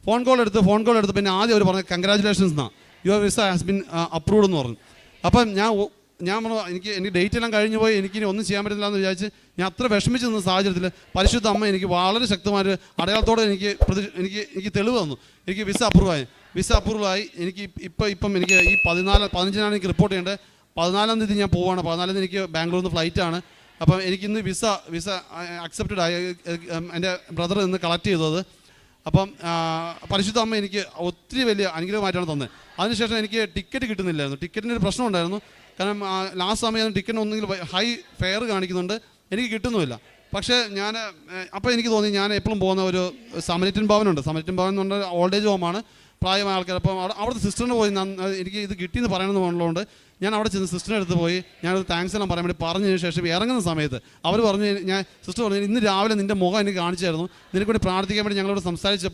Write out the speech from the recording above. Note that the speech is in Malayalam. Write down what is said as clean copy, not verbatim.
ഫോൺ കോൾ എടുത്ത് പിന്നെ ആദ്യം അവർ പറഞ്ഞു കൺഗ്രാജുലേഷൻസ് എന്നാണ്, your visa has been approved എന്ന് പറഞ്ഞു. അപ്പം ഞാൻ എനിക്ക് ഡേറ്റ് എല്ലാം കഴിഞ്ഞു പോയി, എനിക്കിനി ഒന്നും ചെയ്യാൻ പറ്റില്ല എന്ന് വിചാരിച്ച് ഞാൻ അത്ര വിഷമിച്ച് നിന്ന സാഹചര്യത്തിൽ പരിശുദ്ധ അമ്മ എനിക്ക് വളരെ ശക്തമായൊരു അടയാളത്തോടെ എനിക്ക് തെളിവ് തന്നു. എനിക്ക് വിസ അപ്രൂവലായി. എനിക്ക് ഇപ്പം എനിക്ക് ഈ 15 എനിക്ക് റിപ്പോർട്ട് ചെയ്യേണ്ടത്. 14 തീയതി ഞാൻ പോവുകയാണ്. 14 തീയതി എനിക്ക് ബാംഗ്ലൂരിൽ നിന്ന് ഫ്ലൈറ്റാണ്. അപ്പം എനിക്കിന്ന് വിസ അക്സെപ്റ്റഡ് ആയി. എൻ്റെ ബ്രദർ ഇന്ന് കളക്ട് ചെയ്തു അത്. അപ്പം പരിശുദ്ധ അമ്മ എനിക്ക് ഒത്തിരി വലിയ അനുഗ്രഹമായിട്ടാണ് തന്നത്. അതിനുശേഷം എനിക്ക് ടിക്കറ്റ് കിട്ടുന്നില്ലായിരുന്നു. ടിക്കറ്റിൻ്റെ ഒരു പ്രശ്നം ഉണ്ടായിരുന്നു. കാരണം ലാസ്റ്റ് സമയം ടിക്കറ്റിന് ഒന്നെങ്കിൽ ഹൈ ഫെയർ കാണിക്കുന്നുണ്ട്, എനിക്ക് കിട്ടുന്നുമില്ല. പക്ഷേ അപ്പോൾ എനിക്ക് തോന്നി ഞാൻ എപ്പോഴും പോകുന്ന ഒരു സമരിറ്റൻ ഭവനുണ്ട്. സമരിറ്റൻ ഭവൻ എന്ന് പറഞ്ഞാൽ ഓൾഡ് ഏജ് ഹോമാണ്, പ്രായമായ ആൾക്കാർ. അപ്പം അവിടുത്തെ സിസ്റ്ററിന് പോയി എനിക്ക് ഇത് കിട്ടിയെന്ന് പറയണമെന്ന് പറഞ്ഞുകൊണ്ട് ഞാൻ അവിടെ ചെന്ന് സിസ്റ്ററിൻ്റെ അടുത്ത് പോയി ഞാനത് താങ്ക്സ് എല്ലാം പറയാൻ വേണ്ടി പറഞ്ഞതിന് ശേഷം ഇറങ്ങുന്ന സമയത്ത് അവർ പറഞ്ഞു, സിസ്റ്റർ പറഞ്ഞു, ഇന്ന് രാവിലെ നിൻ്റെ മുഖം എനിക്ക് കാണിച്ചായിരുന്നു, നിനക്ക് വേണ്ടി പ്രാർത്ഥിക്കാൻ വേണ്ടി ഞങ്ങളോട് സംസാരിച്ചപ്പോൾ